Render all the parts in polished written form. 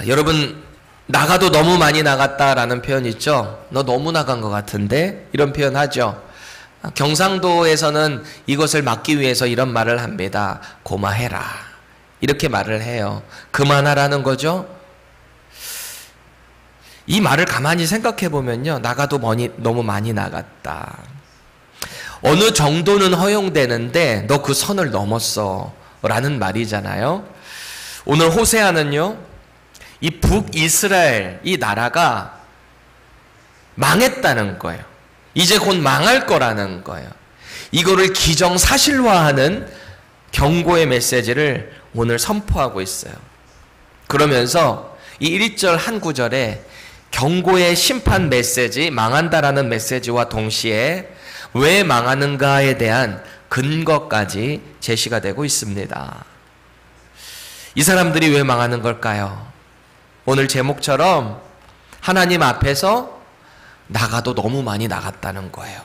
여러분, 나가도 너무 많이 나갔다라는 표현 있죠? 너 너무 나간 것 같은데? 이런 표현 하죠. 경상도에서는 이것을 막기 위해서 이런 말을 합니다. 고마해라. 이렇게 말을 해요. 그만하라는 거죠. 이 말을 가만히 생각해 보면요, 나가도 너무 많이 나갔다. 어느 정도는 허용되는데 너 그 선을 넘었어 라는 말이잖아요. 오늘 호세아는요, 이 북이스라엘 이 나라가 망했다는 거예요. 이제 곧 망할 거라는 거예요. 이거를 기정사실화하는 경고의 메시지를 오늘 선포하고 있어요. 그러면서 이 1절 한 구절에 경고의 심판 메시지, 망한다라는 메시지와 동시에 왜 망하는가에 대한 근거까지 제시가 되고 있습니다. 이 사람들이 왜 망하는 걸까요? 오늘 제목처럼 하나님 앞에서 나가도 너무 많이 나갔다는 거예요.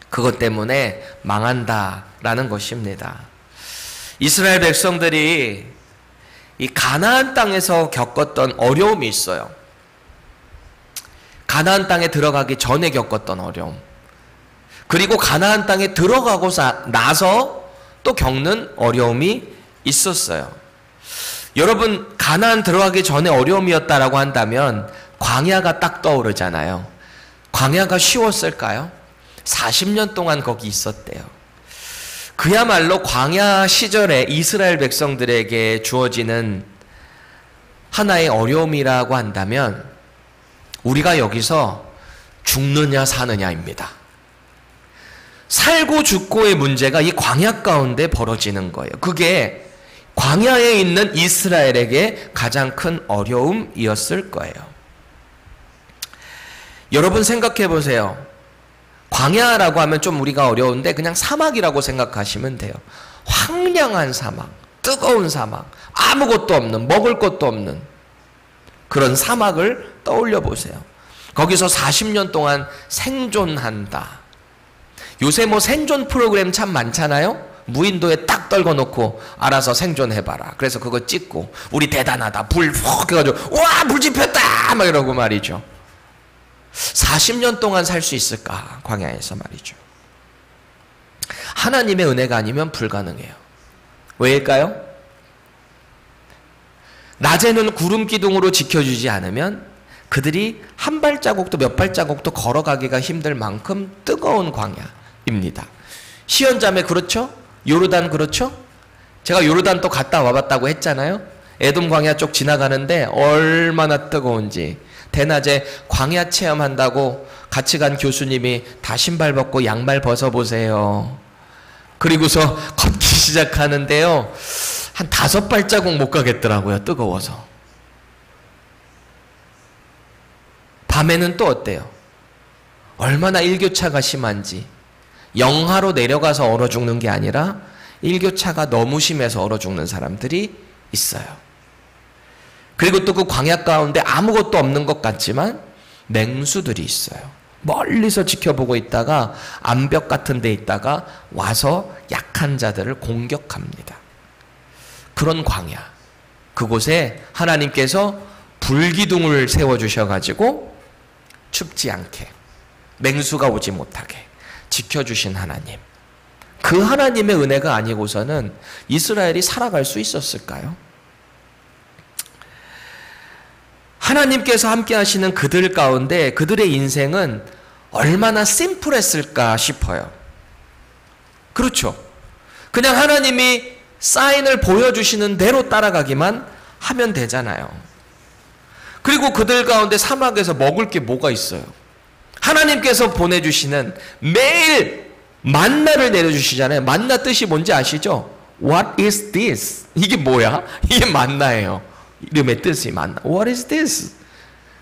그것 때문에 망한다라는 것입니다. 이스라엘 백성들이 이 가나안 땅에서 겪었던 어려움이 있어요. 가나안 땅에 들어가기 전에 겪었던 어려움, 그리고 가나안 땅에 들어가고 나서 또 겪는 어려움이 있었어요. 여러분, 가나안 들어가기 전에 어려움이었다라고 한다면 광야가 딱 떠오르잖아요. 광야가 쉬웠을까요? 40년 동안 거기 있었대요. 그야말로 광야 시절에 이스라엘 백성들에게 주어지는 하나의 어려움이라고 한다면 우리가 여기서 죽느냐 사느냐입니다. 살고 죽고의 문제가 이 광야 가운데 벌어지는 거예요. 그게 광야에 있는 이스라엘에게 가장 큰 어려움이었을 거예요. 여러분 생각해 보세요. 광야라고 하면 좀 우리가 어려운데 그냥 사막이라고 생각하시면 돼요. 황량한 사막, 뜨거운 사막, 아무것도 없는, 먹을 것도 없는 그런 사막을 떠올려 보세요. 거기서 40년 동안 생존한다. 요새 뭐 생존 프로그램 참 많잖아요. 무인도에 딱 떨궈 놓고 알아서 생존해봐라. 그래서 그거 찍고 우리 대단하다, 불 푹 해가지고 와 불 지폈다 막 이러고 말이죠. 40년 동안 살 수 있을까? 광야에서 말이죠. 하나님의 은혜가 아니면 불가능해요. 왜일까요? 낮에는 구름 기둥으로 지켜주지 않으면 그들이 한 발자국도 몇 발자국도 걸어가기가 힘들 만큼 뜨거운 광야입니다. 시온자매 그렇죠? 요르단 그렇죠? 제가 요르단 또 갔다 와봤다고 했잖아요. 에돔 광야 쪽 지나가는데 얼마나 뜨거운지. 대낮에 광야 체험한다고 같이 간 교수님이 다 신발 벗고 양말 벗어보세요. 그리고서 걷기 시작하는데요, 한 5발자국 못 가겠더라고요. 뜨거워서. 밤에는 또 어때요? 얼마나 일교차가 심한지. 영하로 내려가서 얼어 죽는 게 아니라 일교차가 너무 심해서 얼어 죽는 사람들이 있어요. 그리고 또 그 광야 가운데 아무것도 없는 것 같지만 맹수들이 있어요. 멀리서 지켜보고 있다가 암벽 같은 데 있다가 와서 약한 자들을 공격합니다. 그런 광야, 그곳에 하나님께서 불기둥을 세워주셔가지고 춥지 않게, 맹수가 오지 못하게 지켜주신 하나님, 그 하나님의 은혜가 아니고서는 이스라엘이 살아갈 수 있었을까요? 하나님께서 함께 하시는 그들 가운데 그들의 인생은 얼마나 심플했을까 싶어요. 그렇죠? 그냥 하나님이 사인을 보여주시는 대로 따라가기만 하면 되잖아요. 그리고 그들 가운데 사막에서 먹을 게 뭐가 있어요? 하나님께서 보내주시는 매일 만나를 내려주시잖아요. 만나 뜻이 뭔지 아시죠? What is this? 이게 뭐야? 이게 만나예요. 이름의 뜻이 만나. What is this?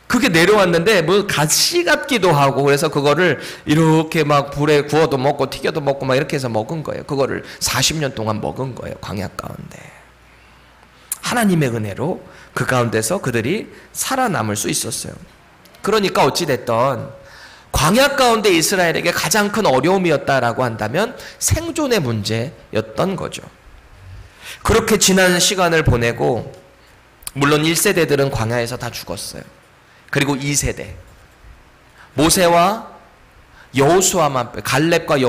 그게 내려왔는데 뭐 가시 같기도 하고, 그래서 그거를 이렇게 막 불에 구워도 먹고 튀겨도 먹고 막 이렇게 해서 먹은 거예요. 그거를 40년 동안 먹은 거예요. 광야 가운데. 하나님의 은혜로 그 가운데서 그들이 살아남을 수 있었어요. 그러니까 어찌됐던 광야 가운데 이스라엘에게 가장 큰 어려움이었다라고 한다면 생존의 문제였던 거죠. 그렇게 지난 시간을 보내고 물론 1세대들은 광야에서 다 죽었어요. 그리고 2세대 모세와 여호수아만 갈렙과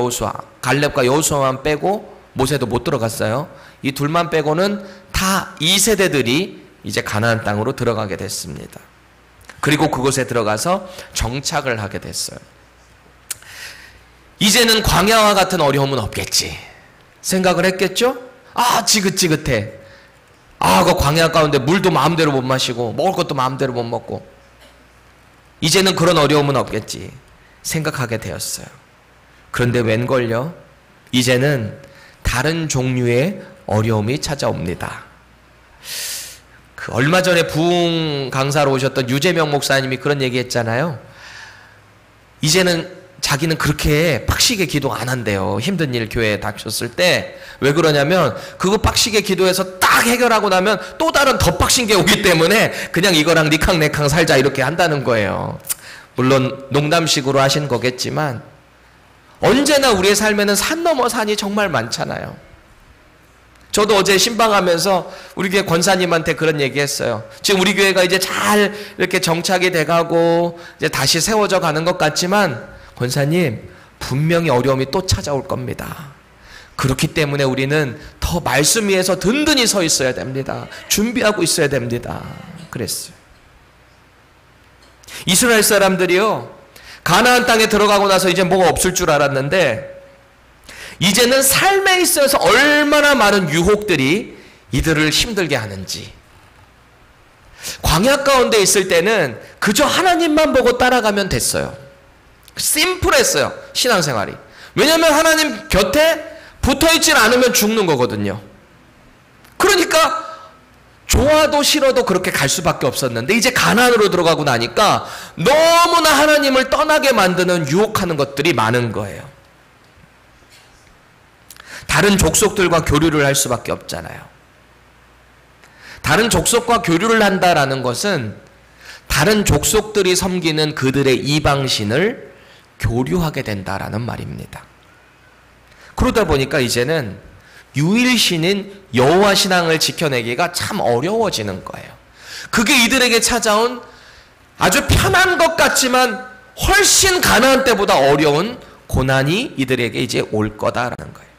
여호수아만 빼고 모세도 못 들어갔어요. 이 둘만 빼고는 다 2세대들이 이제 가나안 땅으로 들어가게 됐습니다. 그리고 그곳에 들어가서 정착을 하게 됐어요. 이제는 광야와 같은 어려움은 없겠지 생각을 했겠죠? 지긋지긋해. 그 광야 가운데 물도 마음대로 못 마시고 먹을 것도 마음대로 못 먹고 이제는 그런 어려움은 없겠지 생각하게 되었어요. 그런데 웬걸요? 이제는 다른 종류의 어려움이 찾아옵니다. 얼마 전에 부흥 강사로 오셨던 유재명 목사님이 그런 얘기 했잖아요. 이제는 자기는 그렇게 빡시게 기도 안 한대요. 힘든 일 교회에 닥쳤을 때. 왜 그러냐면 그거 빡시게 기도해서 딱 해결하고 나면 또 다른 더 빡신 게 오기 때문에 그냥 이거랑 니캉내캉 살자 이렇게 한다는 거예요. 물론 농담식으로 하신 거겠지만 언제나 우리의 삶에는 산 넘어 산이 정말 많잖아요. 저도 어제 신방하면서 우리 교회 권사님한테 그런 얘기 했어요. 지금 우리 교회가 이제 잘 이렇게 정착이 돼가고 이제 다시 세워져 가는 것 같지만 권사님 분명히 어려움이 또 찾아올 겁니다. 그렇기 때문에 우리는 더 말씀 위에서 든든히 서 있어야 됩니다. 준비하고 있어야 됩니다. 그랬어요. 이스라엘 사람들이요 가나안 땅에 들어가고 나서 이제 뭐가 없을 줄 알았는데 이제는 삶에 있어서 얼마나 많은 유혹들이 이들을 힘들게 하는지. 광야 가운데 있을 때는 그저 하나님만 보고 따라가면 됐어요. 심플했어요, 신앙생활이. 왜냐하면 하나님 곁에 붙어있질 않으면 죽는 거거든요. 그러니까 좋아도 싫어도 그렇게 갈 수밖에 없었는데 이제 가나안으로 들어가고 나니까 너무나 하나님을 떠나게 만드는 유혹하는 것들이 많은 거예요. 다른 족속들과 교류를 할 수밖에 없잖아요. 다른 족속과 교류를 한다라는 것은 다른 족속들이 섬기는 그들의 이방신을 교류하게 된다라는 말입니다. 그러다 보니까 이제는 유일신인 여호와 신앙을 지켜내기가 참 어려워지는 거예요. 그게 이들에게 찾아온 아주 편한 것 같지만 훨씬 가나안 때보다 어려운 고난이 이들에게 이제 올 거다라는 거예요.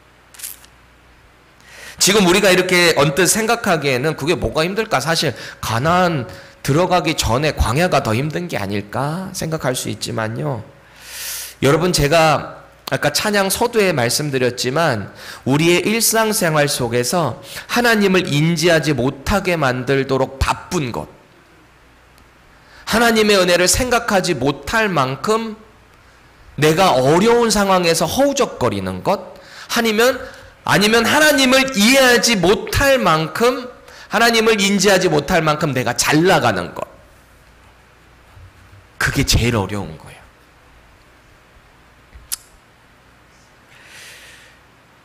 지금 우리가 이렇게 언뜻 생각하기에는 그게 뭐가 힘들까? 사실 가나안 들어가기 전에 광야가 더 힘든 게 아닐까 생각할 수 있지만요. 여러분 제가 아까 찬양 서두에 말씀드렸지만 우리의 일상생활 속에서 하나님을 인지하지 못하게 만들도록 바쁜 것, 하나님의 은혜를 생각하지 못할 만큼 내가 어려운 상황에서 허우적거리는 것, 아니면 하나님을 이해하지 못할 만큼, 하나님을 인지하지 못할 만큼 내가 잘 나가는 것, 그게 제일 어려운 거예요.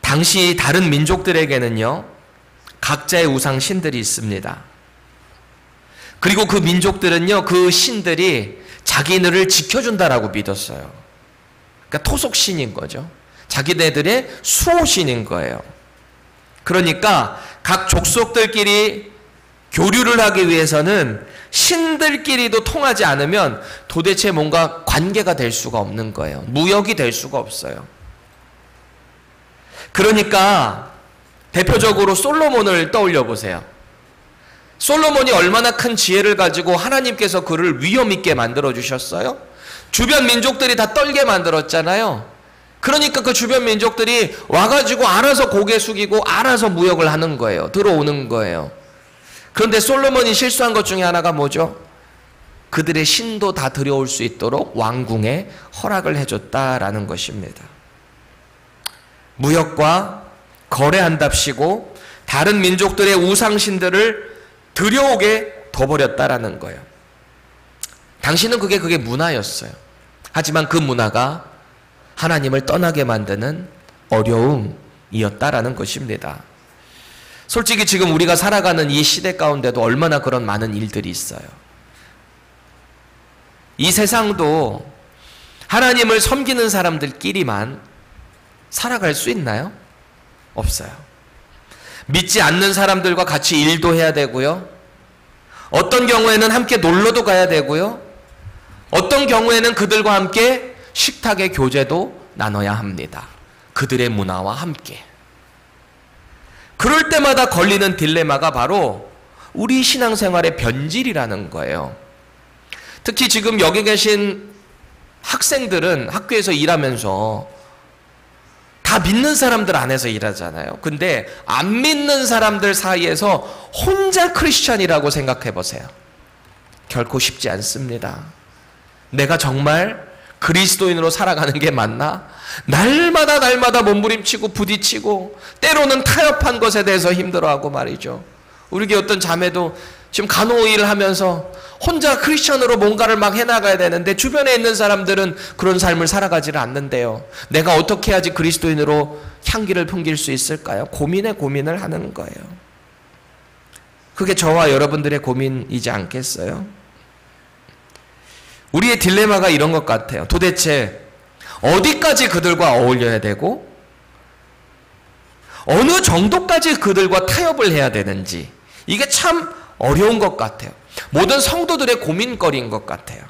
당시 다른 민족들에게는요 각자의 우상 신들이 있습니다. 그리고 그 민족들은요 그 신들이 자기네를 지켜준다라고 믿었어요. 그러니까 토속신인 거죠. 자기네들의 수호신인 거예요. 그러니까 각 족속들끼리 교류를 하기 위해서는 신들끼리도 통하지 않으면 도대체 뭔가 관계가 될 수가 없는 거예요. 무역이 될 수가 없어요. 그러니까 대표적으로 솔로몬을 떠올려 보세요. 솔로몬이 얼마나 큰 지혜를 가지고 하나님께서 그를 위엄 있게 만들어 주셨어요? 주변 민족들이 다 떨게 만들었잖아요. 그러니까 그 주변 민족들이 와가지고 알아서 고개 숙이고 알아서 무역을 하는 거예요. 들어오는 거예요. 그런데 솔로몬이 실수한 것 중에 하나가 뭐죠? 그들의 신도 다 들여올 수 있도록 왕궁에 허락을 해줬다라는 것입니다. 무역과 거래한답시고 다른 민족들의 우상신들을 들여오게 둬버렸다라는 거예요. 당시는 그게 문화였어요. 하지만 그 문화가 하나님을 떠나게 만드는 어려움이었다라는 것입니다. 솔직히 지금 우리가 살아가는 이 시대 가운데도 얼마나 그런 많은 일들이 있어요. 이 세상도 하나님을 섬기는 사람들끼리만 살아갈 수 있나요? 없어요. 믿지 않는 사람들과 같이 일도 해야 되고요. 어떤 경우에는 함께 놀러도 가야 되고요. 어떤 경우에는 그들과 함께 식탁의 교제도 나눠야 합니다. 그들의 문화와 함께. 그럴 때마다 걸리는 딜레마가 바로 우리 신앙생활의 변질이라는 거예요. 특히 지금 여기 계신 학생들은 학교에서 일하면서 다 믿는 사람들 안에서 일하잖아요. 근데 안 믿는 사람들 사이에서 혼자 크리스찬이라고 생각해 보세요. 결코 쉽지 않습니다. 내가 정말 그리스도인으로 살아가는 게 맞나? 날마다 몸부림치고 부딪히고 때로는 타협한 것에 대해서 힘들어하고 말이죠. 우리 교회 어떤 자매도 지금 간호일을 하면서 혼자 크리스천으로 뭔가를 막 해나가야 되는데 주변에 있는 사람들은 그런 삶을 살아가지를 않는데요. 내가 어떻게 해야지 그리스도인으로 향기를 풍길 수 있을까요? 고민을 하는 거예요. 그게 저와 여러분들의 고민이지 않겠어요? 우리의 딜레마가 이런 것 같아요. 도대체 어디까지 그들과 어울려야 되고 어느 정도까지 그들과 타협을 해야 되는지 이게 참 어려운 것 같아요. 모든 성도들의 고민거리인 것 같아요.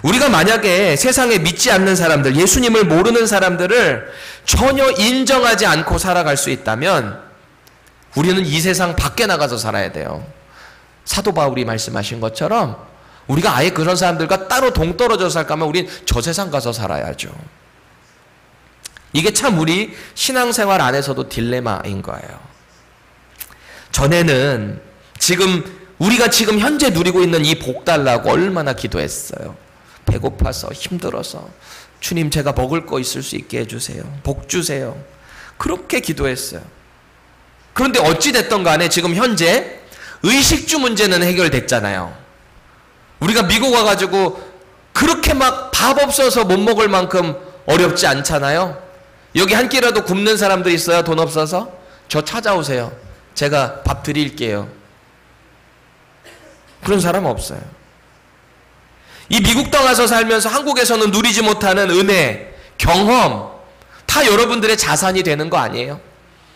우리가 만약에 세상에 믿지 않는 사람들, 예수님을 모르는 사람들을 전혀 인정하지 않고 살아갈 수 있다면 우리는 이 세상 밖에 나가서 살아야 돼요. 사도 바울이 말씀하신 것처럼 우리가 아예 그런 사람들과 따로 동떨어져 살까 하면 우린 저 세상 가서 살아야죠. 이게 참 우리 신앙생활 안에서도 딜레마인 거예요. 전에는 우리가 지금 현재 누리고 있는 이 복 달라고 얼마나 기도했어요. 배고파서 힘들어서 주님 제가 먹을 거 있을 수 있게 해주세요. 복 주세요. 그렇게 기도했어요. 그런데 어찌됐든 간에 지금 현재 의식주 문제는 해결됐잖아요. 우리가 미국 와가지고 그렇게 막 밥 없어서 못 먹을 만큼 어렵지 않잖아요. 여기 한 끼라도 굶는 사람들 있어요? 돈 없어서? 저 찾아오세요. 제가 밥 드릴게요. 그런 사람 없어요. 이 미국 땅 와서 살면서 한국에서는 누리지 못하는 은혜, 경험 다 여러분들의 자산이 되는 거 아니에요?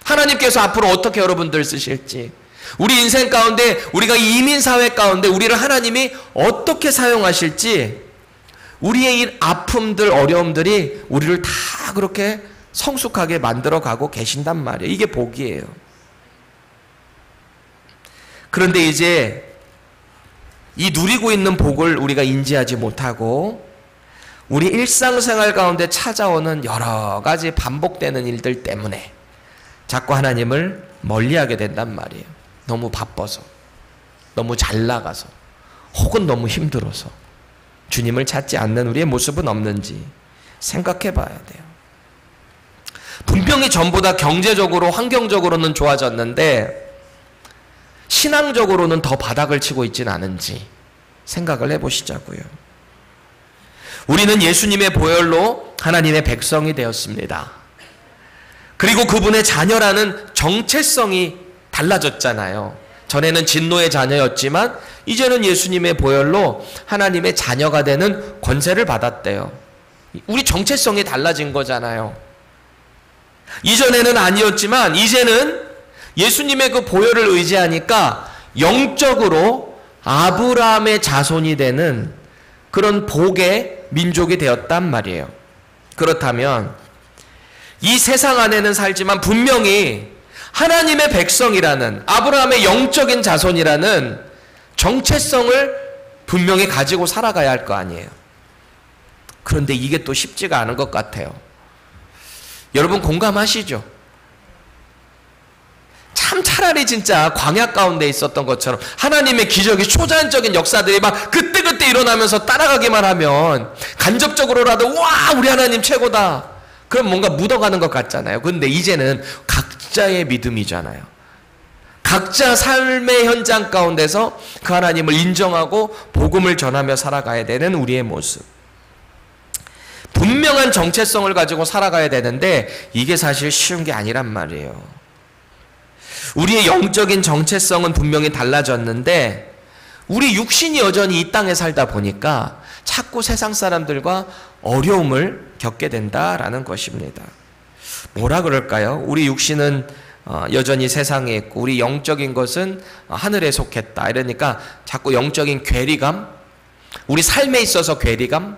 하나님께서 앞으로 어떻게 여러분들 쓰실지, 우리 인생 가운데 우리가 이민사회 가운데 우리를 하나님이 어떻게 사용하실지, 우리의 이 아픔들 어려움들이 우리를 다 그렇게 성숙하게 만들어가고 계신단 말이에요. 이게 복이에요. 그런데 이제 이 누리고 있는 복을 우리가 인지하지 못하고 우리 일상생활 가운데 찾아오는 여러 가지 반복되는 일들 때문에 자꾸 하나님을 멀리하게 된단 말이에요. 너무 바빠서, 너무 잘 나가서, 혹은 너무 힘들어서 주님을 찾지 않는 우리의 모습은 없는지 생각해 봐야 돼요. 분명히 전보다 경제적으로, 환경적으로는 좋아졌는데 신앙적으로는 더 바닥을 치고 있지는 않은지 생각을 해보시자고요. 우리는 예수님의 보혈로 하나님의 백성이 되었습니다. 그리고 그분의 자녀라는 정체성이 달라졌잖아요. 전에는 진노의 자녀였지만 이제는 예수님의 보혈로 하나님의 자녀가 되는 권세를 받았대요. 우리 정체성이 달라진 거잖아요. 이전에는 아니었지만 이제는 예수님의 그 보혈을 의지하니까 영적으로 아브라함의 자손이 되는 그런 복의 민족이 되었단 말이에요. 그렇다면 이 세상 안에는 살지만 분명히 하나님의 백성이라는, 아브라함의 영적인 자손이라는 정체성을 분명히 가지고 살아가야 할 거 아니에요. 그런데 이게 또 쉽지가 않은 것 같아요. 여러분 공감하시죠? 참 차라리 진짜 광야 가운데 있었던 것처럼 하나님의 기적이, 초자연적인 역사들이 막 그때그때 일어나면서 따라가기만 하면 간접적으로라도 와 우리 하나님 최고다, 그럼 뭔가 묻어가는 것 같잖아요. 근데 이제는 각자의 믿음이잖아요. 각자 삶의 현장 가운데서 그 하나님을 인정하고 복음을 전하며 살아가야 되는 우리의 모습, 분명한 정체성을 가지고 살아가야 되는데 이게 사실 쉬운 게 아니란 말이에요. 우리의 영적인 정체성은 분명히 달라졌는데 우리 육신이 여전히 이 땅에 살다 보니까 자꾸 세상 사람들과 어려움을 겪게 된다라는 것입니다. 뭐라 그럴까요? 우리 육신은 여전히 세상에 있고 우리 영적인 것은 하늘에 속했다. 이러니까 자꾸 영적인 괴리감, 우리 삶에 있어서 괴리감,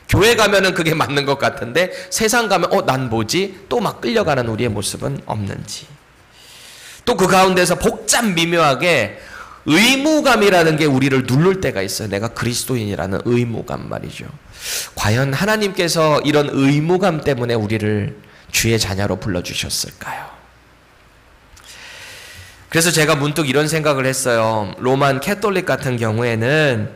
교회 가면은 그게 맞는 것 같은데 세상 가면 난 뭐지? 또 막 끌려가는 우리의 모습은 없는지. 또 그 가운데서 복잡 미묘하게 의무감이라는 게 우리를 누를 때가 있어요. 내가 그리스도인이라는 의무감 말이죠. 과연 하나님께서 이런 의무감 때문에 우리를 주의 자녀로 불러주셨을까요? 그래서 제가 문득 이런 생각을 했어요. 로만 캐톨릭 같은 경우에는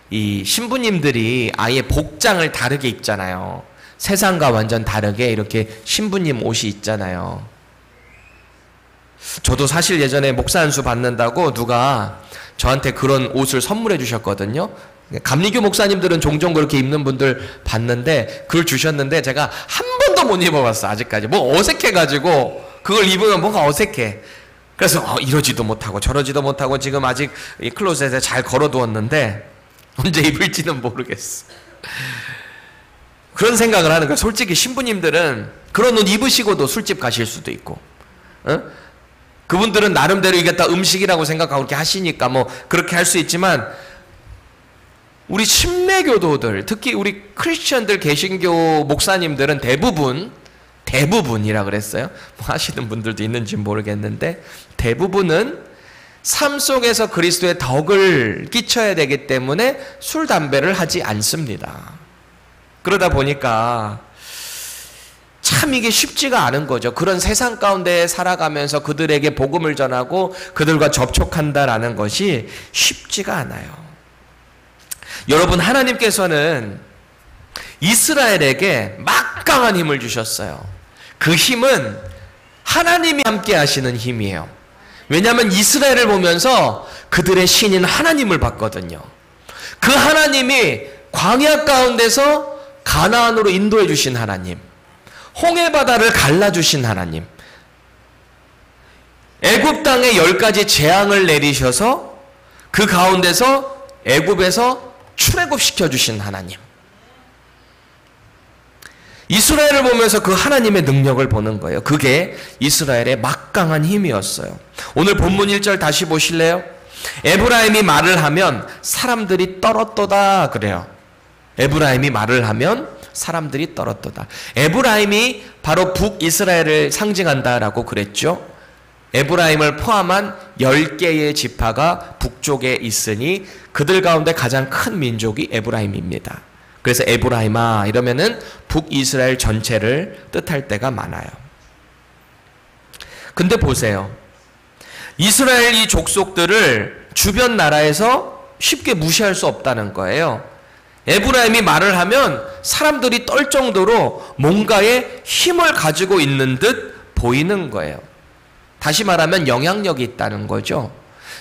이 신부님들이 아예 복장을 다르게 입잖아요. 세상과 완전 다르게 이렇게 신부님 옷이 있잖아요. 저도 사실 예전에 목사 안수 받는다고 누가 저한테 그런 옷을 선물해 주셨거든요. 감리교 목사님들은 종종 그렇게 입는 분들 봤는데 그걸 주셨는데 제가 한 번도 못 입어봤어. 아직까지 뭐 어색해가지고 그걸 입으면 뭔가 어색해. 그래서 이러지도 못하고 저러지도 못하고 지금 아직 이 클로셋에 잘 걸어두었는데 언제 입을지는 모르겠어. 그런 생각을 하는 거야. 솔직히 신부님들은 그런 옷 입으시고도 술집 가실 수도 있고, 그분들은 나름대로 이게 다 음식이라고 생각하고 그렇게 하시니까 뭐 그렇게 할 수 있지만, 우리 침례교도들, 특히 우리 크리스천들, 개신교 목사님들은 대부분이라 그랬어요. 뭐 하시는 분들도 있는지 모르겠는데 대부분은 삶 속에서 그리스도의 덕을 끼쳐야 되기 때문에 술, 담배를 하지 않습니다. 그러다 보니까 참 이게 쉽지가 않은 거죠. 그런 세상 가운데 살아가면서 그들에게 복음을 전하고 그들과 접촉한다라는 것이 쉽지가 않아요. 여러분, 하나님께서는 이스라엘에게 막강한 힘을 주셨어요. 그 힘은 하나님이 함께 하시는 힘이에요. 왜냐하면 이스라엘을 보면서 그들의 신인 하나님을 봤거든요. 그 하나님이 광야 가운데서 가나안으로 인도해 주신 하나님, 홍해바다를 갈라주신 하나님, 애굽 땅에 10가지 재앙을 내리셔서 그 가운데서 애굽에서 출애굽시켜 주신 하나님, 이스라엘을 보면서 그 하나님의 능력을 보는 거예요. 그게 이스라엘의 막강한 힘이었어요. 오늘 본문 1절 다시 보실래요? 에브라임이 말을 하면 사람들이 떨었도다 그래요. 에브라임이 말을 하면 사람들이 떨었도다. 에브라임이 바로 북이스라엘을 상징한다라고 그랬죠. 에브라임을 포함한 10개의 지파가 북쪽에 있으니 그들 가운데 가장 큰 민족이 에브라임입니다. 그래서 에브라임아 이러면은 북이스라엘 전체를 뜻할 때가 많아요. 근데 보세요. 이스라엘 이 족속들을 주변 나라에서 쉽게 무시할 수 없다는 거예요. 에브라임이 말을 하면 사람들이 떨 정도로 뭔가의 힘을 가지고 있는 듯 보이는 거예요. 다시 말하면 영향력이 있다는 거죠.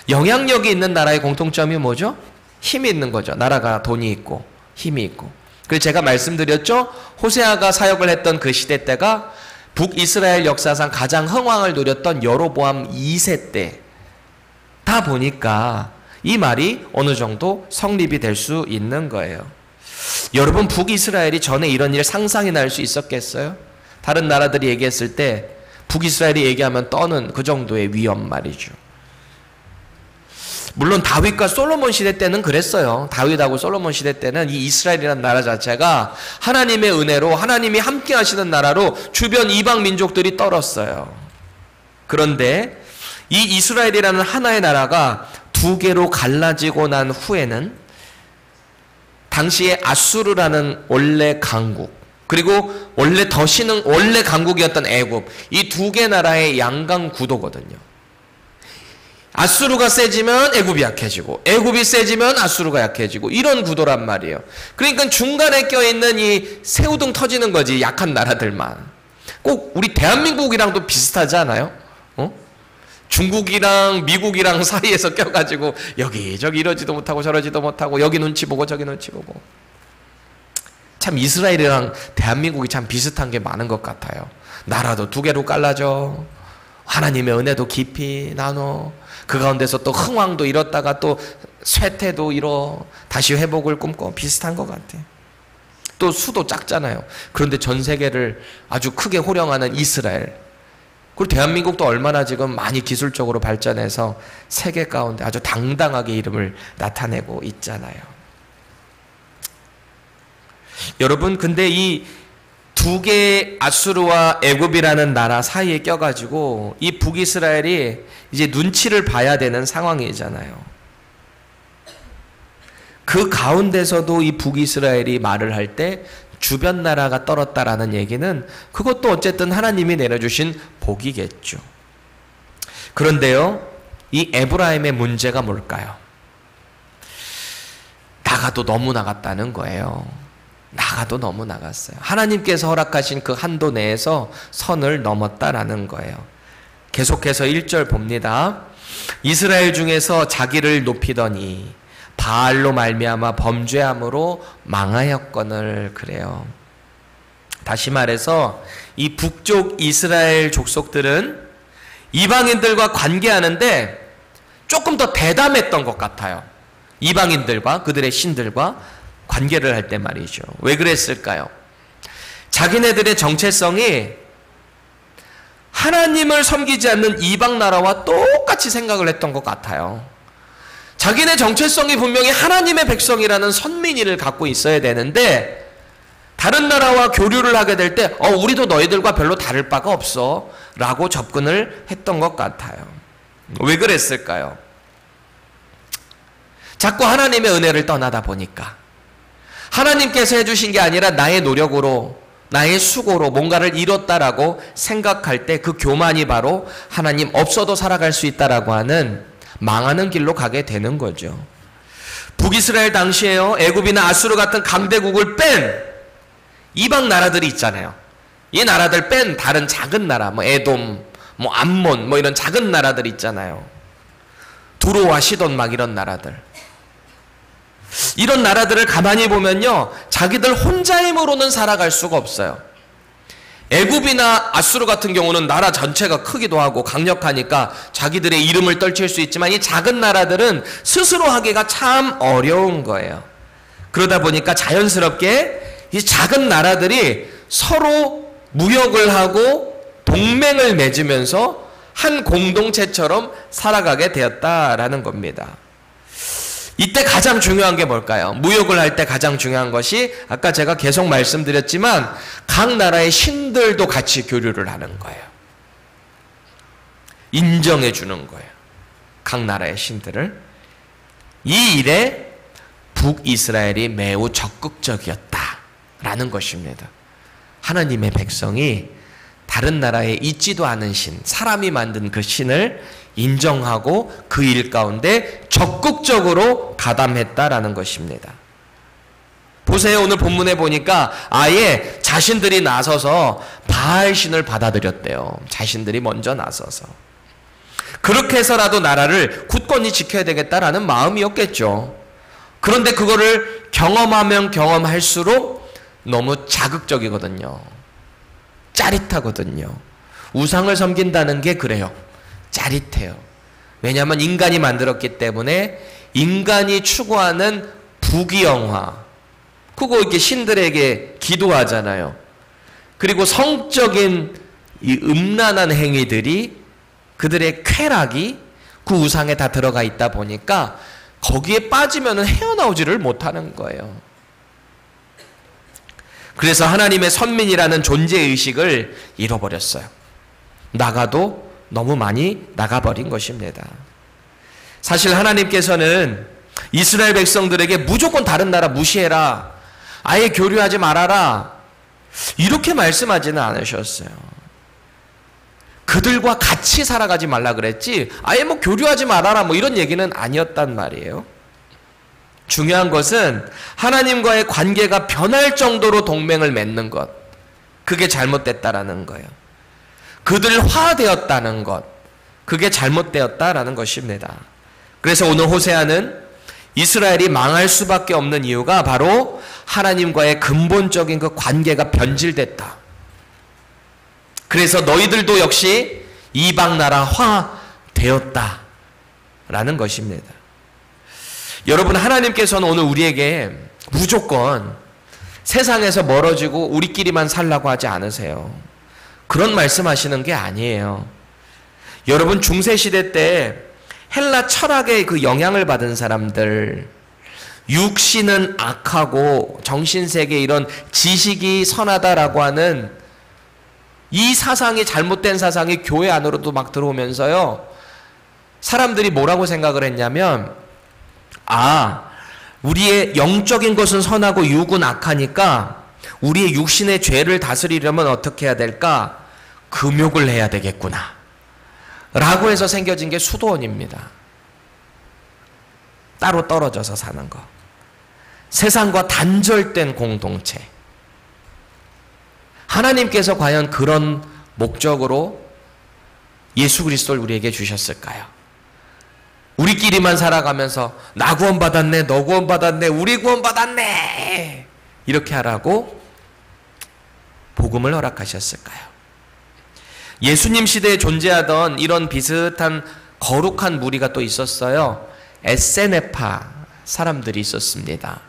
영향력이 있는 나라의 공통점이 뭐죠? 힘이 있는 거죠. 나라가 돈이 있고 힘이 있고. 그래서 제가 말씀드렸죠. 호세아가 사역을 했던 그 시대 때가 북이스라엘 역사상 가장 흥왕을 누렸던 여로보암 2세 때다 보니까 이 말이 어느 정도 성립이 될 수 있는 거예요. 여러분, 북이스라엘이 전에 이런 일 상상이나 할 수 있었겠어요? 다른 나라들이 얘기했을 때 북이스라엘이 얘기하면 떠는 그 정도의 위험 말이죠. 물론 다윗과 솔로몬 시대 때는 그랬어요. 다윗하고 솔로몬 시대 때는 이 이스라엘이라는 나라 자체가 하나님의 은혜로 하나님이 함께 하시는 나라로 주변 이방 민족들이 떨었어요. 그런데 이 이스라엘이라는 하나의 나라가 두 개로 갈라지고 난 후에는 당시에 아수르라는 원래 강국, 그리고 원래 강국이었던 애굽, 이 두 개 나라의 양강 구도거든요. 아수르가 세지면 애굽이 약해지고 애굽이 세지면 아수르가 약해지고 이런 구도란 말이에요. 그러니까 중간에 껴있는 이 새우등 터지는 거지, 약한 나라들만. 꼭 우리 대한민국이랑도 비슷하지 않아요? 중국이랑 미국이랑 사이에서 껴가지고 여기저기 이러지도 못하고 저러지도 못하고 여기 눈치 보고 저기 눈치 보고. 참 이스라엘이랑 대한민국이 참 비슷한 게 많은 것 같아요. 나라도 두 개로 갈라져, 하나님의 은혜도 깊이 나눠, 그 가운데서 또 흥왕도 이뤘다가 또 쇠퇴도 이뤄 다시 회복을 꿈꿔. 비슷한 것 같아. 또 수도 작잖아요. 그런데 전 세계를 아주 크게 호령하는 이스라엘, 그리고 대한민국도 얼마나 지금 많이 기술적으로 발전해서 세계 가운데 아주 당당하게 이름을 나타내고 있잖아요. 여러분, 근데 이 두 개의 아수르와 애굽이라는 나라 사이에 껴가지고 이 북이스라엘이 이제 눈치를 봐야 되는 상황이잖아요. 그 가운데서도 이 북이스라엘이 말을 할 때 주변 나라가 떨었다라는 얘기는 그것도 어쨌든 하나님이 내려주신 복이겠죠. 그런데요, 이 에브라임의 문제가 뭘까요? 나가도 너무 나갔다는 거예요. 나가도 너무 나갔어요. 하나님께서 허락하신 그 한도 내에서 선을 넘었다라는 거예요. 계속해서 1절 봅니다. 이스라엘 중에서 자기를 높이더니 바알로 말미암아 범죄함으로 망하였거늘. 그래요. 다시 말해서 이 북쪽 이스라엘 족속들은 이방인들과 관계하는데 조금 더 대담했던 것 같아요. 이방인들과 그들의 신들과 관계를 할 때 말이죠. 왜 그랬을까요? 자기네들의 정체성이 하나님을 섬기지 않는 이방 나라와 똑같이 생각을 했던 것 같아요. 자기네 정체성이 분명히 하나님의 백성이라는 선민의를 갖고 있어야 되는데 다른 나라와 교류를 하게 될 때 우리도 너희들과 별로 다를 바가 없어 라고 접근을 했던 것 같아요. 왜 그랬을까요? 자꾸 하나님의 은혜를 떠나다 보니까 하나님께서 해주신 게 아니라 나의 노력으로 나의 수고로 뭔가를 이뤘다라고 생각할 때 그 교만이 바로 하나님 없어도 살아갈 수 있다라고 하는 망하는 길로 가게 되는 거죠. 북이스라엘 당시에요, 애굽이나 아수르 같은 강대국을 뺀 이방 나라들이 있잖아요. 이 나라들 뺀 다른 작은 나라, 에돔, 암몬, 이런 작은 나라들 있잖아요. 두로와 시돈 막 이런 나라들. 이런 나라들을 가만히 보면요, 자기들 혼자 힘으로는 살아갈 수가 없어요. 애굽이나 아수르 같은 경우는 나라 전체가 크기도 하고 강력하니까 자기들의 이름을 떨칠 수 있지만 이 작은 나라들은 스스로 하기가 참 어려운 거예요. 그러다 보니까 자연스럽게 이 작은 나라들이 서로 무역을 하고 동맹을 맺으면서 한 공동체처럼 살아가게 되었다라는 겁니다. 이때 가장 중요한 게 뭘까요? 무역을 할 때 가장 중요한 것이 아까 제가 계속 말씀드렸지만 각 나라의 신들도 같이 교류를 하는 거예요. 인정해 주는 거예요. 각 나라의 신들을. 이 일에 북이스라엘이 매우 적극적이었다라는 것입니다. 하나님의 백성이 다른 나라에 있지도 않은 신, 사람이 만든 그 신을 인정하고 그 일 가운데 적극적으로 가담했다라는 것입니다. 보세요. 오늘 본문에 보니까 아예 자신들이 나서서 바알 신을 받아들였대요. 자신들이 먼저 나서서. 그렇게 해서라도 나라를 굳건히 지켜야 되겠다라는 마음이었겠죠. 그런데 그거를 경험하면 경험할수록 너무 자극적이거든요. 짜릿하거든요. 우상을 섬긴다는 게 그래요. 짜릿해요. 왜냐하면 인간이 만들었기 때문에 인간이 추구하는 부귀영화, 그거 이렇게 신들에게 기도하잖아요. 그리고 성적인 이 음란한 행위들이 그들의 쾌락이 그 우상에 다 들어가 있다 보니까 거기에 빠지면 헤어나오지를 못하는 거예요. 그래서 하나님의 선민이라는 존재의식을 잃어버렸어요. 나가도 너무 많이 나가버린 것입니다. 사실 하나님께서는 이스라엘 백성들에게 무조건 다른 나라 무시해라, 아예 교류하지 말아라, 이렇게 말씀하지는 않으셨어요. 그들과 같이 살아가지 말라 그랬지 아예 교류하지 말아라 이런 얘기는 아니었단 말이에요. 중요한 것은 하나님과의 관계가 변할 정도로 동맹을 맺는 것, 그게 잘못됐다라는 거예요. 그들화되었다는 것, 그게 잘못되었다라는 것입니다. 그래서 오늘 호세아는 이스라엘이 망할 수밖에 없는 이유가 바로 하나님과의 근본적인 그 관계가 변질됐다. 그래서 너희들도 역시 이방 나라화 되었다라는 것입니다. 여러분, 하나님께서는 오늘 우리에게 무조건 세상에서 멀어지고 우리끼리만 살라고 하지 않으세요. 그런 말씀하시는 게 아니에요. 여러분, 중세시대 때 헬라 철학의 그 영향을 받은 사람들, 육신은 악하고 정신세계 이런 지식이 선하다라고 하는 이 사상이, 잘못된 사상이 교회 안으로도 막 들어오면서요, 사람들이 뭐라고 생각을 했냐면, 우리의 영적인 것은 선하고 육은 악하니까 우리의 육신의 죄를 다스리려면 어떻게 해야 될까? 금욕을 해야 되겠구나 라고 해서 생겨진 게 수도원입니다. 따로 떨어져서 사는 거. 세상과 단절된 공동체. 하나님께서 과연 그런 목적으로 예수 그리스도를 우리에게 주셨을까요? 우리끼리만 살아가면서 나 구원받았네, 너 구원받았네, 우리 구원받았네 이렇게 하라고 복음을 허락하셨을까요? 예수님 시대에 존재하던 이런 비슷한 거룩한 무리가 또 있었어요. 에세네파 사람들이 있었습니다.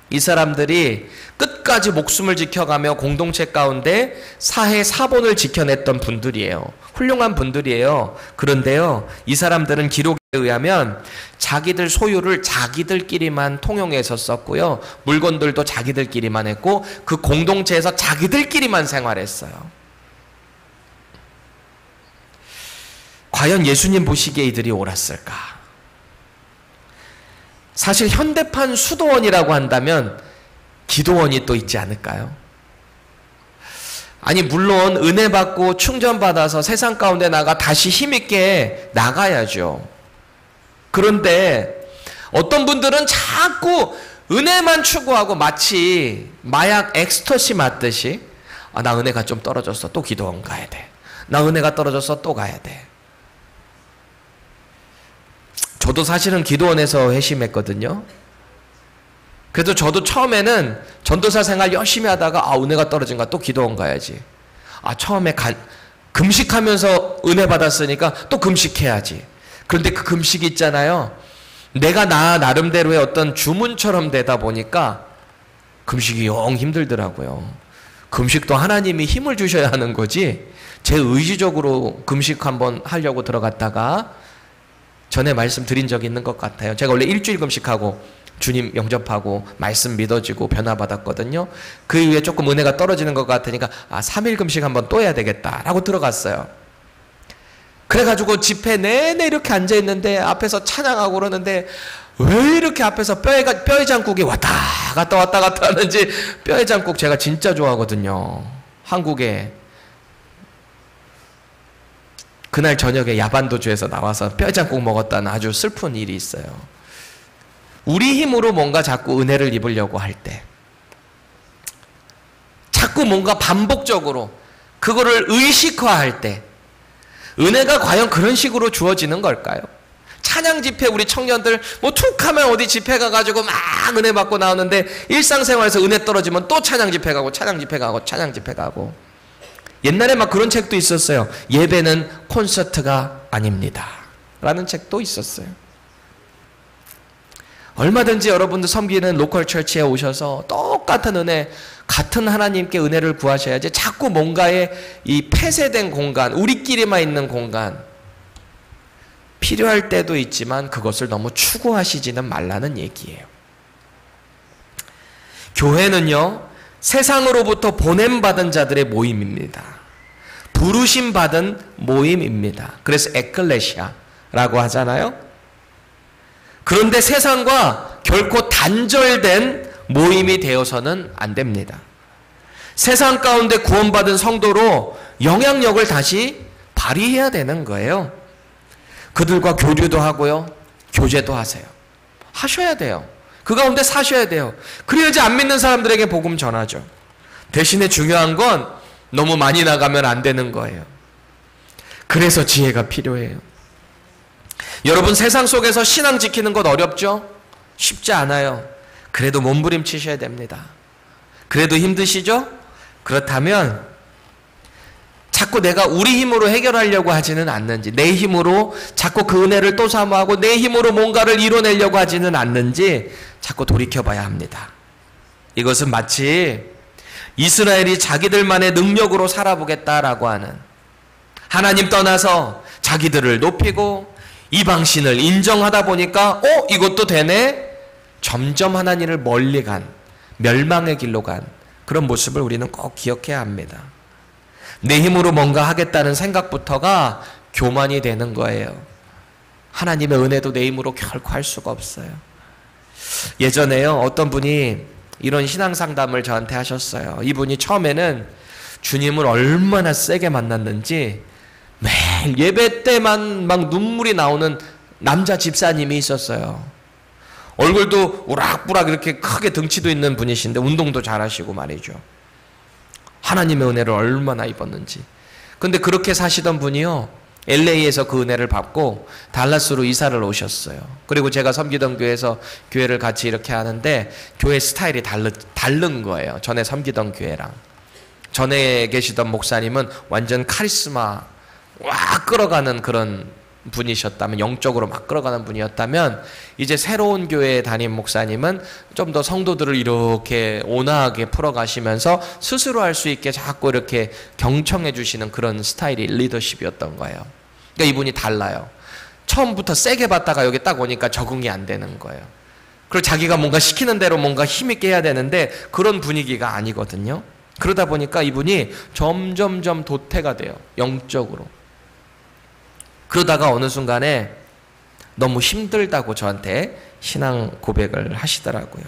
이 사람들이 끝까지 목숨을 지켜가며 공동체 가운데 사회 사본을 지켜냈던 분들이에요. 훌륭한 분들이에요. 그런데요, 이 사람들은 기록에 의하면 자기들 소유를 자기들끼리만 통용해서 썼고요, 물건들도 자기들끼리만 했고, 그 공동체에서 자기들끼리만 생활했어요. 과연 예수님 보시기에 이들이 옳았을까? 사실 현대판 수도원이라고 한다면 기도원이 또 있지 않을까요? 아니, 물론 은혜 받고 충전받아서 세상 가운데 나가 다시 힘있게 나가야죠. 그런데 어떤 분들은 자꾸 은혜만 추구하고 마치 마약 엑스터시 맞듯이, 나 은혜가 좀 떨어졌어, 또 기도원 가야 돼. 나 은혜가 떨어졌어, 또 가야 돼. 저도 사실은 기도원에서 회심했거든요. 그래도 저도 처음에는 전도사 생활 열심히 하다가 은혜가 떨어진가, 또 기도원 가야지. 처음에 금식하면서 은혜 받았으니까 또 금식해야지. 그런데 그 금식이 있잖아요, 내가 나름대로의 어떤 주문처럼 되다 보니까 금식이 영 힘들더라고요. 금식도 하나님이 힘을 주셔야 하는 거지, 제 의지적으로 금식 한번 하려고 들어갔다가, 전에 말씀드린 적이 있는 것 같아요. 제가 원래 일주일 금식하고 주님 영접하고 말씀 믿어지고 변화받았거든요. 그 이후에 조금 은혜가 떨어지는 것 같으니까 3일 금식 한번 또 해야 되겠다라고 들어갔어요. 그래가지고 집회 내내 이렇게 앉아있는데 앞에서 찬양하고 그러는데 왜 이렇게 앞에서 뼈의 장국이 왔다 갔다 하는지. 뼈의 장국 제가 진짜 좋아하거든요. 한국에 그날 저녁에 야반도주에서 나와서 뼈장국 먹었다는 아주 슬픈 일이 있어요. 우리 힘으로 뭔가 자꾸 은혜를 입으려고 할 때, 자꾸 뭔가 반복적으로 그거를 의식화할 때, 은혜가 과연 그런 식으로 주어지는 걸까요? 찬양 집회 우리 청년들 툭 하면 어디 집회 가가지고 막 은혜 받고 나오는데, 일상생활에서 은혜 떨어지면 또 찬양 집회 가고 찬양 집회 가고 찬양 집회 가고. 옛날에 막 그런 책도 있었어요. 예배는 콘서트가 아닙니다 라는 책도 있었어요. 얼마든지 여러분들 섬기는 로컬 처치에 오셔서 똑같은 은혜, 같은 하나님께 은혜를 구하셔야지, 자꾸 뭔가의 이 폐쇄된 공간, 우리끼리만 있는 공간, 필요할 때도 있지만 그것을 너무 추구하시지는 말라는 얘기예요. 교회는요, 세상으로부터 보냄받은 자들의 모임입니다. 부르심 받은 모임입니다. 그래서 에클레시아라고 하잖아요. 그런데 세상과 결코 단절된 모임이 되어서는 안 됩니다. 세상 가운데 구원받은 성도로 영향력을 다시 발휘해야 되는 거예요. 그들과 교류도 하고요, 교제도 하세요. 하셔야 돼요. 그 가운데 사셔야 돼요. 그래야지 안 믿는 사람들에게 복음 전하죠. 대신에 중요한 건 너무 많이 나가면 안 되는 거예요. 그래서 지혜가 필요해요. 여러분, 세상 속에서 신앙 지키는 것 어렵죠? 쉽지 않아요. 그래도 몸부림치셔야 됩니다. 그래도 힘드시죠? 그렇다면 자꾸 내가 우리 힘으로 해결하려고 하지는 않는지, 내 힘으로 자꾸 그 은혜를 또 사모하고 내 힘으로 뭔가를 이뤄내려고 하지는 않는지 자꾸 돌이켜봐야 합니다. 이것은 마치 이스라엘이 자기들만의 능력으로 살아보겠다라고 하는, 하나님 떠나서 자기들을 높이고 이방신을 인정하다 보니까 이것도 되네? 점점 하나님을 멀리 간, 멸망의 길로 간 그런 모습을 우리는 꼭 기억해야 합니다. 내 힘으로 뭔가 하겠다는 생각부터가 교만이 되는 거예요. 하나님의 은혜도 내 힘으로 결코 할 수가 없어요. 예전에요, 어떤 분이 이런 신앙 상담을 저한테 하셨어요. 이분이 처음에는 주님을 얼마나 세게 만났는지 매일 예배 때만 막 눈물이 나오는 남자 집사님이 있었어요. 얼굴도 우락부락 이렇게 크게 덩치도 있는 분이신데 운동도 잘하시고 말이죠. 하나님의 은혜를 얼마나 입었는지. 근데 그렇게 사시던 분이요, LA에서 그 은혜를 받고 달라스로 이사를 오셨어요. 그리고 제가 섬기던 교회에서 교회를 같이 이렇게 하는데 교회 스타일이 다른 거예요. 전에 섬기던 교회랑. 전에 계시던 목사님은 완전 카리스마 와 끌어가는 그런 분이셨다면, 영적으로 막 끌어가는 분이었다면, 이제 새로운 교회에 다닌 목사님은 좀 더 성도들을 이렇게 온화하게 풀어가시면서 스스로 할 수 있게 자꾸 이렇게 경청해 주시는 그런 스타일이 리더십이었던 거예요. 그러니까 이분이 달라요. 처음부터 세게 받다가 여기 딱 오니까 적응이 안 되는 거예요. 그리고 자기가 뭔가 시키는 대로 뭔가 힘있게 해야 되는데 그런 분위기가 아니거든요. 그러다 보니까 이분이 점점점 도태가 돼요, 영적으로. 그러다가 어느 순간에 너무 힘들다고 저한테 신앙 고백을 하시더라고요.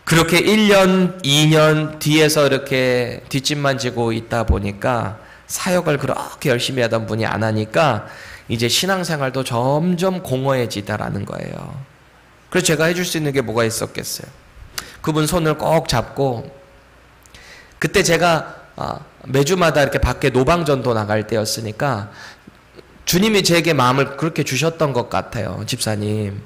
그렇게 1년, 2년 뒤에서 이렇게 뒷짐만 지고 있다 보니까 사역을 그렇게 열심히 하던 분이 안 하니까 이제 신앙생활도 점점 공허해지다라는 거예요. 그래서 제가 해줄 수 있는 게 뭐가 있었겠어요? 그분 손을 꼭 잡고, 그때 제가 매주마다 이렇게 밖에 노방전도 나갈 때였으니까 주님이 제게 마음을 그렇게 주셨던 것 같아요. 집사님,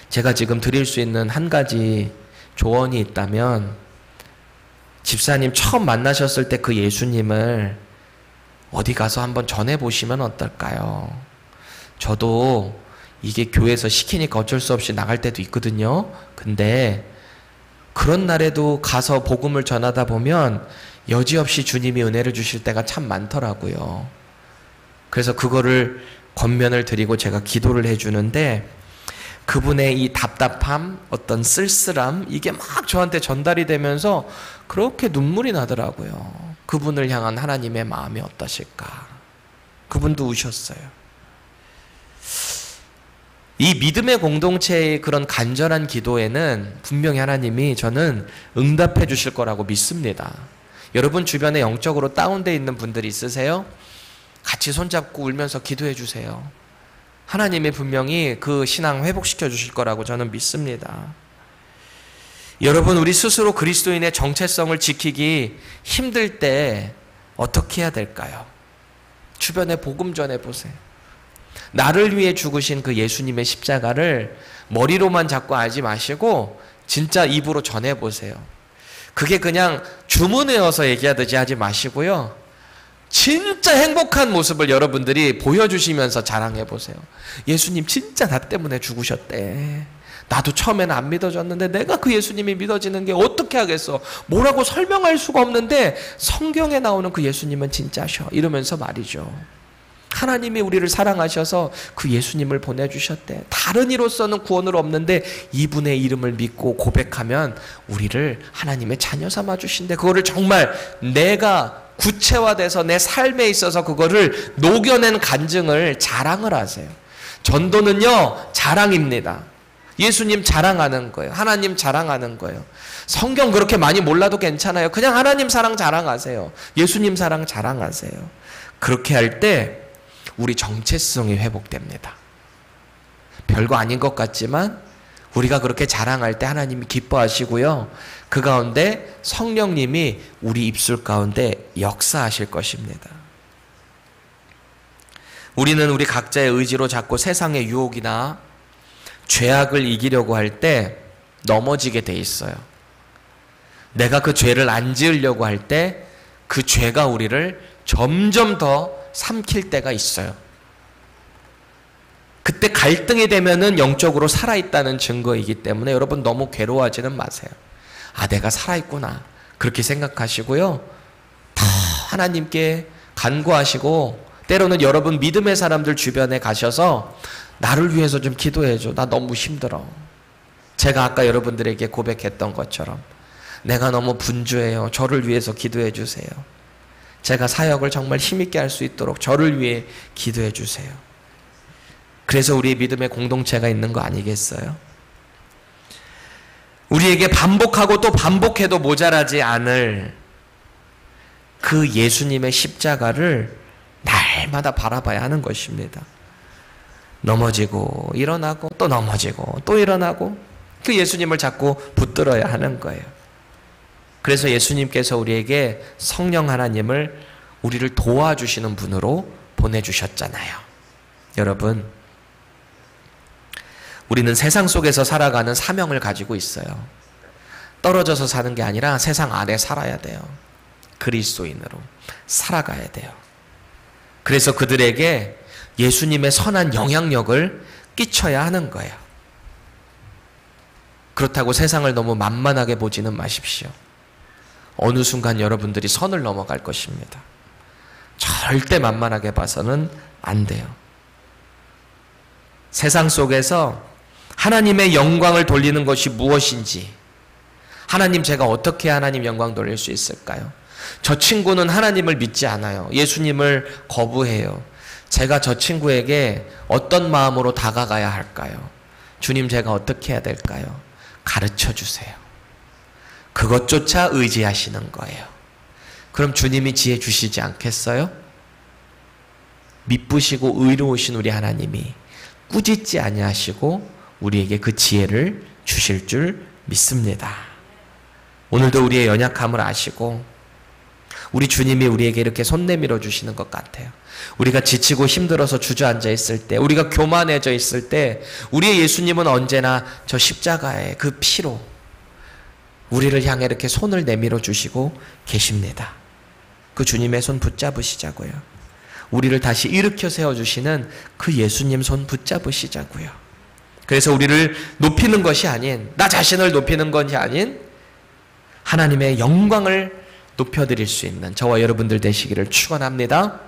제가 지금 드릴 수 있는 한 가지 조언이 있다면, 집사님 처음 만나셨을 때 그 예수님을 어디 가서 한번 전해보시면 어떨까요? 저도 이게 교회에서 시키니까 어쩔 수 없이 나갈 때도 있거든요. 근데 그런 날에도 가서 복음을 전하다 보면 여지없이 주님이 은혜를 주실 때가 참 많더라고요. 그래서 그거를 권면을 드리고 제가 기도를 해주는데, 그분의 이 답답함, 어떤 쓸쓸함, 이게 막 저한테 전달이 되면서 그렇게 눈물이 나더라고요. 그분을 향한 하나님의 마음이 어떠실까. 그분도 우셨어요. 이 믿음의 공동체의 그런 간절한 기도에는 분명히 하나님이, 저는 응답해 주실 거라고 믿습니다. 여러분 주변에 영적으로 다운되어 있는 분들이 있으세요? 같이 손잡고 울면서 기도해 주세요. 하나님이 분명히 그 신앙 회복시켜 주실 거라고 저는 믿습니다. 여러분, 우리 스스로 그리스도인의 정체성을 지키기 힘들 때 어떻게 해야 될까요? 주변에 복음 전해 보세요. 나를 위해 죽으신 그 예수님의 십자가를 머리로만 자꾸 알지 마시고 진짜 입으로 전해 보세요. 그게 그냥 주문해서 얘기하듯이 하지 마시고요, 진짜 행복한 모습을 여러분들이 보여주시면서 자랑해 보세요. 예수님 진짜 나 때문에 죽으셨대. 나도 처음에는 안 믿어졌는데 내가 그 예수님이 믿어지는 게 어떻게 하겠어. 뭐라고 설명할 수가 없는데 성경에 나오는 그 예수님은 진짜셔. 이러면서 말이죠. 하나님이 우리를 사랑하셔서 그 예수님을 보내주셨대. 다른 이로서는 구원을 없는데 이분의 이름을 믿고 고백하면 우리를 하나님의 자녀 삼아 주신대. 그거를 정말 내가 구체화돼서 내 삶에 있어서 그거를 녹여낸 간증을 자랑을 하세요. 전도는요, 자랑입니다. 예수님 자랑하는 거예요. 하나님 자랑하는 거예요. 성경 그렇게 많이 몰라도 괜찮아요. 그냥 하나님 사랑 자랑하세요. 예수님 사랑 자랑하세요. 그렇게 할 때 우리 정체성이 회복됩니다. 별거 아닌 것 같지만 우리가 그렇게 자랑할 때 하나님이 기뻐하시고요, 그 가운데 성령님이 우리 입술 가운데 역사하실 것입니다. 우리는 우리 각자의 의지로 자꾸 세상의 유혹이나 죄악을 이기려고 할 때 넘어지게 돼 있어요. 내가 그 죄를 안 지으려고 할 때 그 죄가 우리를 점점 더 삼킬 때가 있어요. 그때 갈등이 되면은 영적으로 살아있다는 증거이기 때문에 여러분 너무 괴로워하지는 마세요. 아, 내가 살아있구나. 그렇게 생각하시고요. 더 하나님께 간구하시고, 때로는 여러분 믿음의 사람들 주변에 가셔서 나를 위해서 좀 기도해줘. 나 너무 힘들어. 제가 아까 여러분들에게 고백했던 것처럼 내가 너무 분주해요. 저를 위해서 기도해 주세요. 제가 사역을 정말 힘있게 할 수 있도록 저를 위해 기도해 주세요. 그래서 우리의 믿음의 공동체가 있는 거 아니겠어요? 우리에게 반복하고 또 반복해도 모자라지 않을 그 예수님의 십자가를 날마다 바라봐야 하는 것입니다. 넘어지고 일어나고 또 넘어지고 또 일어나고 그 예수님을 자꾸 붙들어야 하는 거예요. 그래서 예수님께서 우리에게 성령 하나님을 우리를 도와주시는 분으로 보내주셨잖아요. 여러분, 우리는 세상 속에서 살아가는 사명을 가지고 있어요. 떨어져서 사는 게 아니라 세상 안에 살아야 돼요. 그리스도인으로 살아가야 돼요. 그래서 그들에게 예수님의 선한 영향력을 끼쳐야 하는 거예요. 그렇다고 세상을 너무 만만하게 보지는 마십시오. 어느 순간 여러분들이 선을 넘어갈 것입니다. 절대 만만하게 봐서는 안 돼요. 세상 속에서 하나님의 영광을 돌리는 것이 무엇인지, 하나님, 제가 어떻게 하나님 영광 돌릴 수 있을까요? 저 친구는 하나님을 믿지 않아요. 예수님을 거부해요. 제가 저 친구에게 어떤 마음으로 다가가야 할까요? 주님, 제가 어떻게 해야 될까요? 가르쳐 주세요. 그것조차 의지하시는 거예요. 그럼 주님이 지혜 주시지 않겠어요? 미쁘시고 의로우신 우리 하나님이 꾸짖지 아니하시고 우리에게 그 지혜를 주실 줄 믿습니다. 오늘도 우리의 연약함을 아시고 우리 주님이 우리에게 이렇게 손 내밀어 주시는 것 같아요. 우리가 지치고 힘들어서 주저앉아 있을 때, 우리가 교만해져 있을 때 우리의 예수님은 언제나 저 십자가의 그 피로 우리를 향해 이렇게 손을 내밀어 주시고 계십니다. 그 주님의 손 붙잡으시자고요. 우리를 다시 일으켜 세워주시는 그 예수님 손 붙잡으시자고요. 그래서 우리를 높이는 것이 아닌, 나 자신을 높이는 것이 아닌 하나님의 영광을 높여드릴 수 있는 저와 여러분들 되시기를 축원합니다.